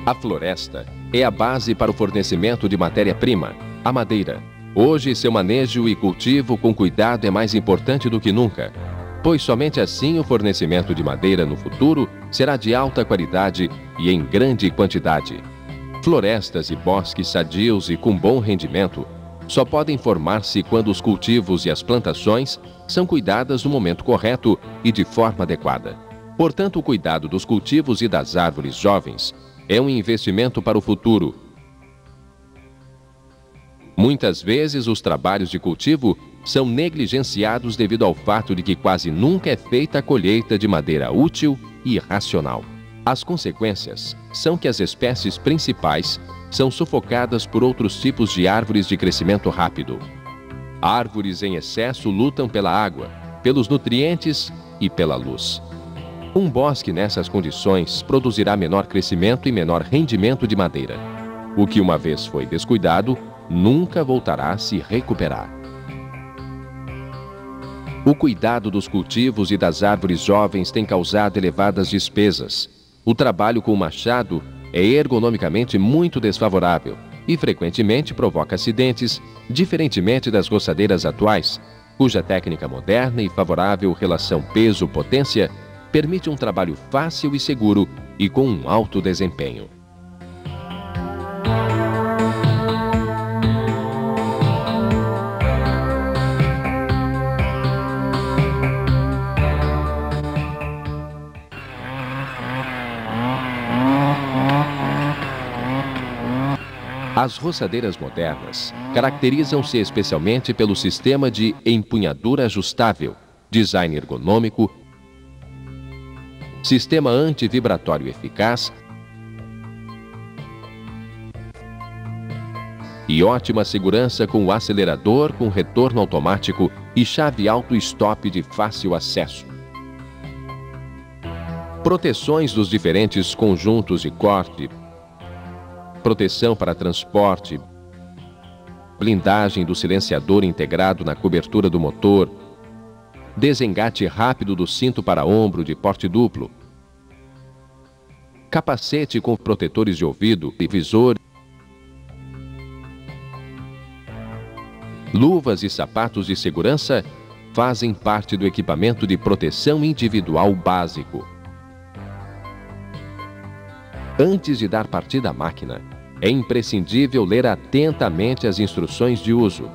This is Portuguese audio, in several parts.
A floresta é a base para o fornecimento de matéria-prima, a madeira. Hoje, seu manejo e cultivo com cuidado é mais importante do que nunca, pois somente assim o fornecimento de madeira no futuro será de alta qualidade e em grande quantidade. Florestas e bosques sadios e com bom rendimento só podem formar-se quando os cultivos e as plantações são cuidadas no momento correto e de forma adequada. Portanto, o cuidado dos cultivos e das árvores jovens é um investimento para o futuro. Muitas vezes, os trabalhos de cultivo são negligenciados devido ao fato de que quase nunca é feita a colheita de madeira útil e racional. As consequências são que as espécies principais são sufocadas por outros tipos de árvores de crescimento rápido. Árvores em excesso lutam pela água, pelos nutrientes e pela luz. Um bosque nessas condições produzirá menor crescimento e menor rendimento de madeira. O que uma vez foi descuidado, nunca voltará a se recuperar. O cuidado dos cultivos e das árvores jovens tem causado elevadas despesas. O trabalho com o machado é ergonomicamente muito desfavorável e frequentemente provoca acidentes, diferentemente das roçadeiras atuais, cuja técnica moderna e favorável relação peso-potência permite um trabalho fácil e seguro e com um alto desempenho. As roçadeiras modernas caracterizam-se especialmente pelo sistema de empunhadura ajustável, design ergonômico, sistema antivibratório eficaz e ótima segurança com o acelerador com retorno automático e chave auto-stop de fácil acesso. Proteções dos diferentes conjuntos de corte, proteção para transporte, blindagem do silenciador integrado na cobertura do motor, desengate rápido do cinto para ombro de porte duplo, capacete com protetores de ouvido e visor, luvas e sapatos de segurança fazem parte do equipamento de proteção individual básico. Antes de dar partida à máquina, é imprescindível ler atentamente as instruções de uso.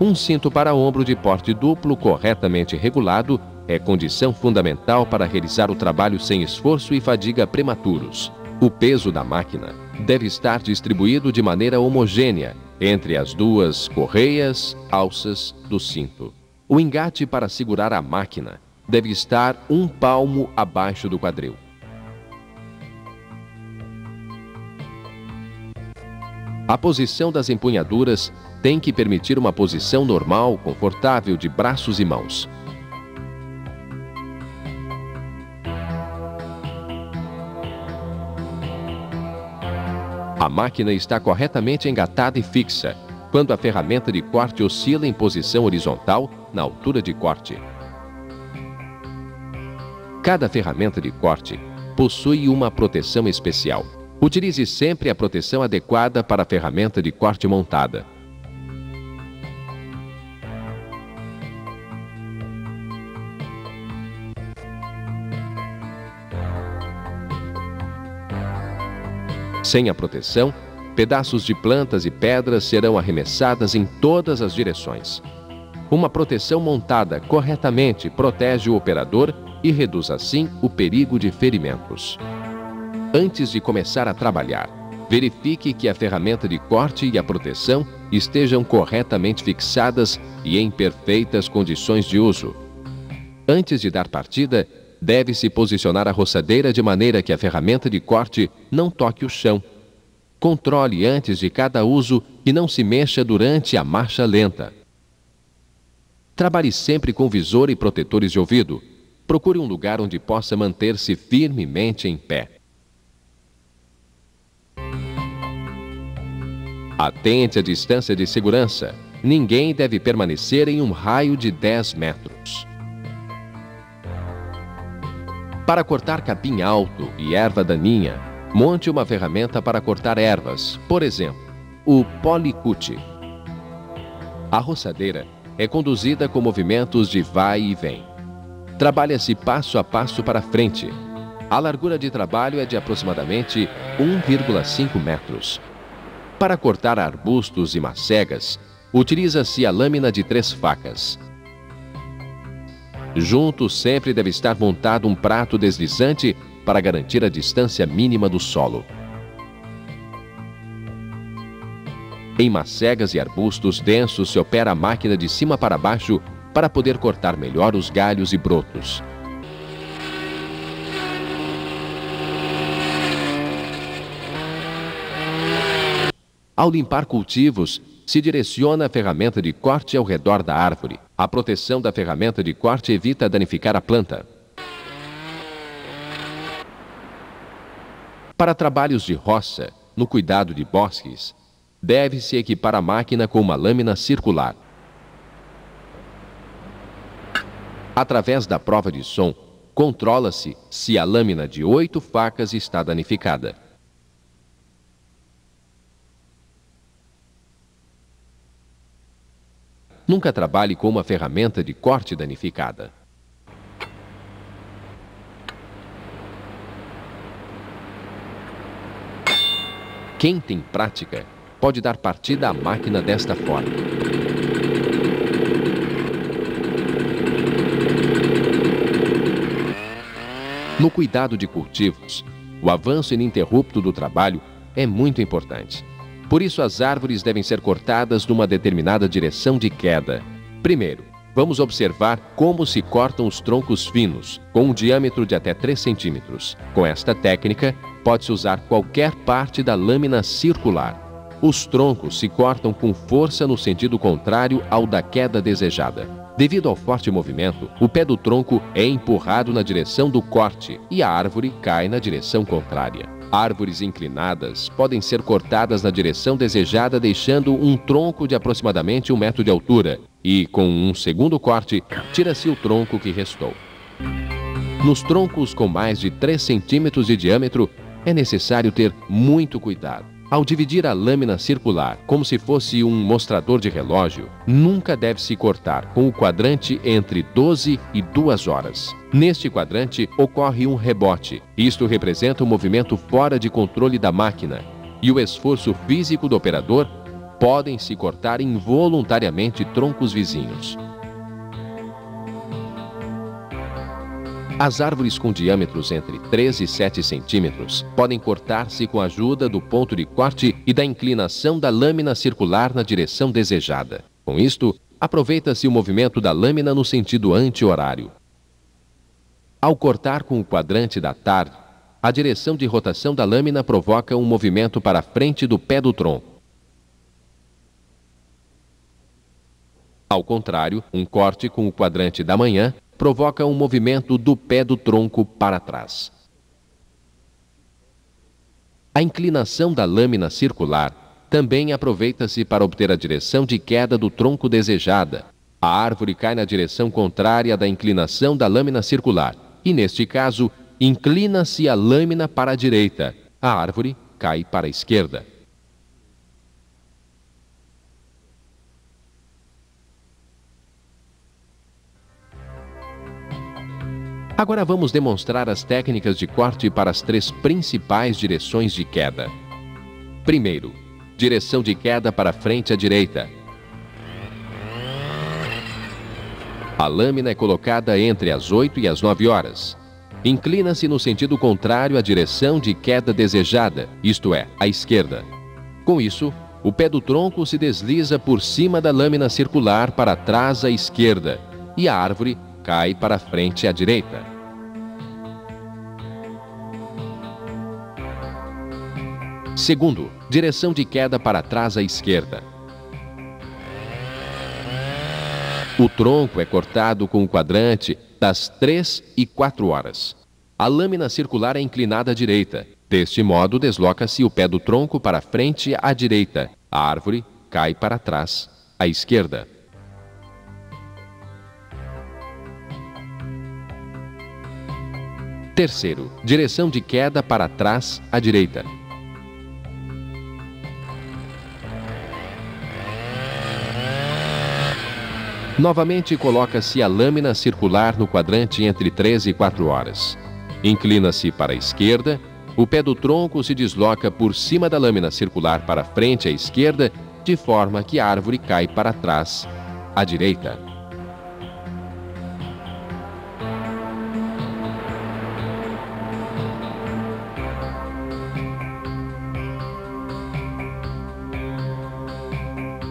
Um cinto para ombro de porte duplo corretamente regulado é condição fundamental para realizar o trabalho sem esforço e fadiga prematuros. O peso da máquina deve estar distribuído de maneira homogênea entre as duas correias, alças do cinto. O engate para segurar a máquina deve estar 1 palmo abaixo do quadril. A posição das empunhaduras tem que permitir uma posição normal, confortável de braços e mãos. A máquina está corretamente engatada e fixa, quando a ferramenta de corte oscila em posição horizontal na altura de corte. Cada ferramenta de corte possui uma proteção especial. Utilize sempre a proteção adequada para a ferramenta de corte montada. Sem a proteção, pedaços de plantas e pedras serão arremessadas em todas as direções. Uma proteção montada corretamente protege o operador e reduz assim o perigo de ferimentos. Antes de começar a trabalhar, verifique que a ferramenta de corte e a proteção estejam corretamente fixadas e em perfeitas condições de uso. Antes de dar partida, deve-se posicionar a roçadeira de maneira que a ferramenta de corte não toque o chão. Controle antes de cada uso e não se mexa durante a marcha lenta. Trabalhe sempre com visor e protetores de ouvido. Procure um lugar onde possa manter-se firmemente em pé. Atente à distância de segurança. Ninguém deve permanecer em um raio de 10 metros. Para cortar capim alto e erva daninha, Monte uma ferramenta para cortar ervas, por exemplo, o policute. A roçadeira é conduzida com movimentos de vai e vem. Trabalha-se passo a passo para frente. A largura de trabalho é de aproximadamente 1,5 metros. Para cortar arbustos e macegas, utiliza-se a lâmina de 3 facas. Junto sempre deve estar montado um prato deslizante para garantir a distância mínima do solo. Em macegas e arbustos densos se opera a máquina de cima para baixo para poder cortar melhor os galhos e brotos. Ao limpar cultivos, se direciona a ferramenta de corte ao redor da árvore. A proteção da ferramenta de corte evita danificar a planta. Para trabalhos de roça, no cuidado de bosques, deve-se equipar a máquina com uma lâmina circular. Através da prova de som, controla-se se a lâmina de 8 facas está danificada. Nunca trabalhe com uma ferramenta de corte danificada. Quem tem prática pode dar partida à máquina desta forma. No cuidado de cultivos, o avanço ininterrupto do trabalho é muito importante. Por isso, as árvores devem ser cortadas numa determinada direção de queda. Primeiro, vamos observar como se cortam os troncos finos, com um diâmetro de até 3 centímetros. Com esta técnica, pode-se usar qualquer parte da lâmina circular. Os troncos se cortam com força no sentido contrário ao da queda desejada. Devido ao forte movimento, o pé do tronco é empurrado na direção do corte e a árvore cai na direção contrária. Árvores inclinadas podem ser cortadas na direção desejada, deixando um tronco de aproximadamente 1 metro de altura e, com um segundo corte, tira-se o tronco que restou. Nos troncos com mais de 3 centímetros de diâmetro, é necessário ter muito cuidado. Ao dividir a lâmina circular como se fosse um mostrador de relógio, nunca deve-se cortar com o quadrante entre 12 e 2 horas. Neste quadrante ocorre um rebote. Isto representa um movimento fora de controle da máquina, e o esforço físico do operador podem se cortar involuntariamente troncos vizinhos. As árvores com diâmetros entre 3 e 7 centímetros podem cortar-se com a ajuda do ponto de corte e da inclinação da lâmina circular na direção desejada. Com isto, aproveita-se o movimento da lâmina no sentido anti-horário. Ao cortar com o quadrante da tarde, a direção de rotação da lâmina provoca um movimento para a frente do pé do tronco. Ao contrário, um corte com o quadrante da manhã provoca um movimento do pé do tronco para trás. A inclinação da lâmina circular também aproveita-se para obter a direção de queda do tronco desejada. A árvore cai na direção contrária da inclinação da lâmina circular e, neste caso, inclina-se a lâmina para a direita. A árvore cai para a esquerda. Agora vamos demonstrar as técnicas de corte para as 3 principais direções de queda. Primeiro, direção de queda para frente à direita. A lâmina é colocada entre as 8 e as 9 horas. Inclina-se no sentido contrário à direção de queda desejada, isto é, à esquerda. Com isso, o pé do tronco se desliza por cima da lâmina circular para trás à esquerda e a árvore cai para frente à direita. Segundo, direção de queda para trás à esquerda. O tronco é cortado com o quadrante das 3 e 4 horas. A lâmina circular é inclinada à direita. Deste modo, desloca-se o pé do tronco para frente à direita. A árvore cai para trás à esquerda. Terceiro, direção de queda para trás à direita. Novamente coloca-se a lâmina circular no quadrante entre 3 e 4 horas. Inclina-se para a esquerda, o pé do tronco se desloca por cima da lâmina circular para frente à esquerda, de forma que a árvore cai para trás à direita.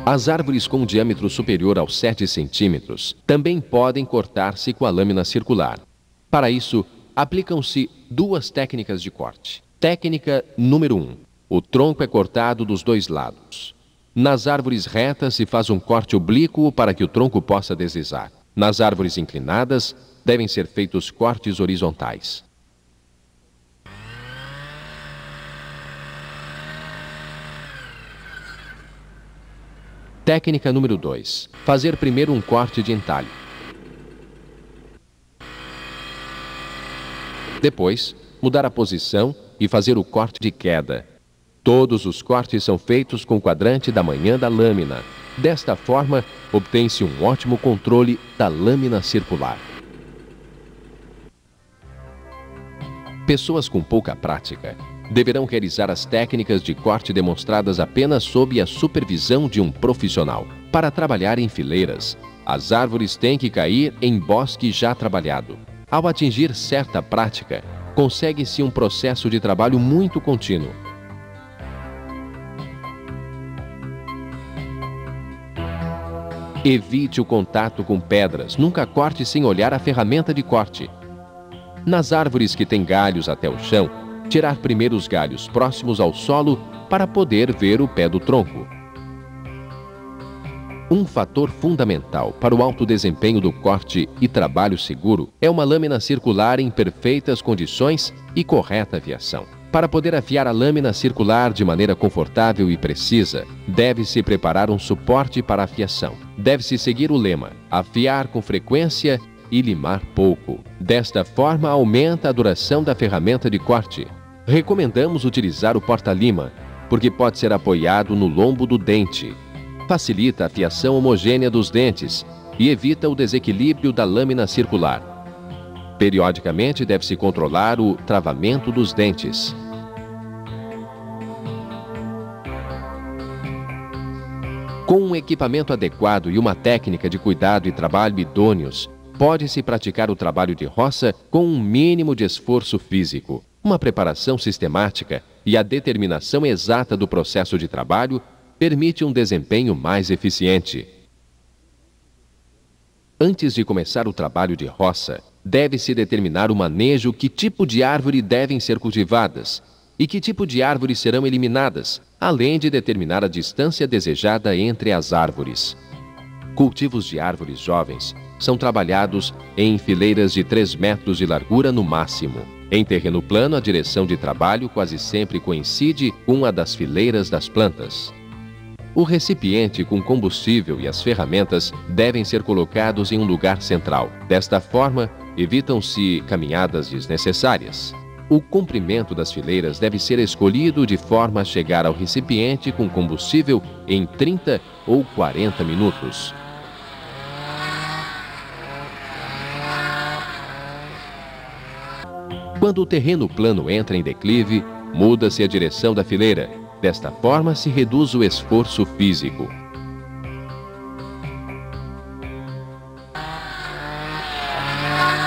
As árvores com diâmetro superior aos 7 centímetros também podem cortar-se com a lâmina circular. Para isso, aplicam-se duas técnicas de corte. Técnica número 1. O tronco é cortado dos dois lados. Nas árvores retas se faz um corte oblíquo para que o tronco possa deslizar. Nas árvores inclinadas, devem ser feitos cortes horizontais. Técnica número 2. Fazer primeiro um corte de entalhe. Depois, mudar a posição e fazer o corte de queda. Todos os cortes são feitos com o quadrante da manhã da lâmina. Desta forma, obtém-se um ótimo controle da lâmina circular. Pessoas com pouca prática deverão realizar as técnicas de corte demonstradas apenas sob a supervisão de um profissional. Para trabalhar em fileiras, as árvores têm que cair em bosque já trabalhado. Ao atingir certa prática, consegue-se um processo de trabalho muito contínuo. Evite o contato com pedras, nunca corte sem olhar a ferramenta de corte. Nas árvores que têm galhos até o chão, tirar primeiro os galhos próximos ao solo para poder ver o pé do tronco. Um fator fundamental para o alto desempenho do corte e trabalho seguro é uma lâmina circular em perfeitas condições e correta afiação. Para poder afiar a lâmina circular de maneira confortável e precisa, deve-se preparar um suporte para a afiação. Deve-se seguir o lema: afiar com frequência e limar pouco. Desta forma, aumenta a duração da ferramenta de corte. Recomendamos utilizar o porta-lima, porque pode ser apoiado no lombo do dente. Facilita a afiação homogênea dos dentes e evita o desequilíbrio da lâmina circular. Periodicamente deve-se controlar o travamento dos dentes. Com um equipamento adequado e uma técnica de cuidado e trabalho idôneos, pode-se praticar o trabalho de roça com um mínimo de esforço físico. Uma preparação sistemática e a determinação exata do processo de trabalho permite um desempenho mais eficiente. Antes de começar o trabalho de roça, deve-se determinar o manejo, que tipo de árvore devem ser cultivadas e que tipo de árvores serão eliminadas, além de determinar a distância desejada entre as árvores. Cultivos de árvores jovens são trabalhados em fileiras de 3 metros de largura no máximo. Em terreno plano, a direção de trabalho quase sempre coincide com a das fileiras das plantas. O recipiente com combustível e as ferramentas devem ser colocados em um lugar central. Desta forma, evitam-se caminhadas desnecessárias. O comprimento das fileiras deve ser escolhido de forma a chegar ao recipiente com combustível em 30 ou 40 minutos. Quando o terreno plano entra em declive, muda-se a direção da fileira. Desta forma, se reduz o esforço físico.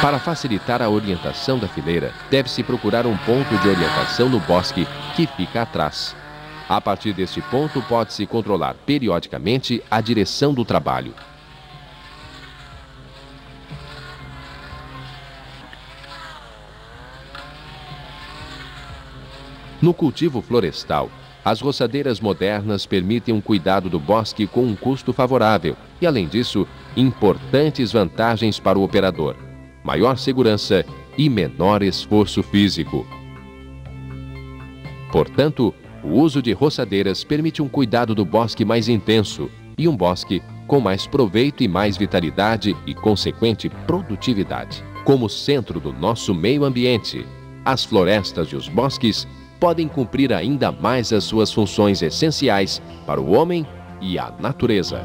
Para facilitar a orientação da fileira, deve-se procurar um ponto de orientação no bosque que fica atrás. A partir deste ponto, pode-se controlar periodicamente a direção do trabalho. No cultivo florestal, as roçadeiras modernas permitem um cuidado do bosque com um custo favorável e, além disso, importantes vantagens para o operador: maior segurança e menor esforço físico. Portanto, o uso de roçadeiras permite um cuidado do bosque mais intenso e um bosque com mais proveito e mais vitalidade e consequente produtividade. Como centro do nosso meio ambiente, as florestas e os bosques podem cumprir ainda mais as suas funções essenciais para o homem e a natureza.